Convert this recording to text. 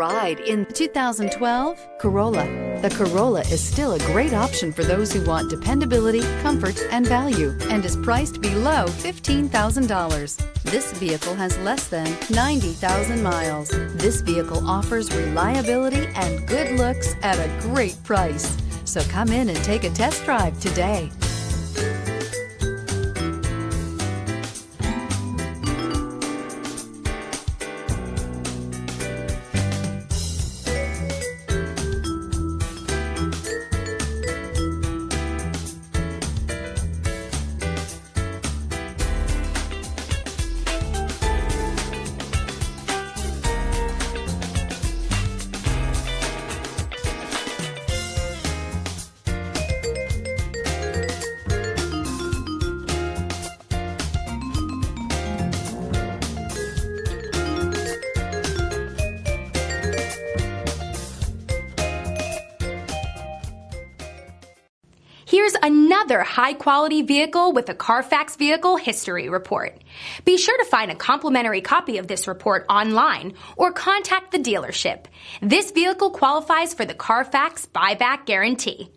Ride in 2012 Corolla. The Corolla is still a great option for those who want dependability, comfort, and value, and is priced below $15,000. This vehicle has less than 90,000 miles. This vehicle offers reliability and good looks at a great price. So come in and take a test drive today. Here's another high-quality vehicle with a Carfax Vehicle History Report. Be sure to find a complimentary copy of this report online or contact the dealership. This vehicle qualifies for the Carfax Buyback Guarantee.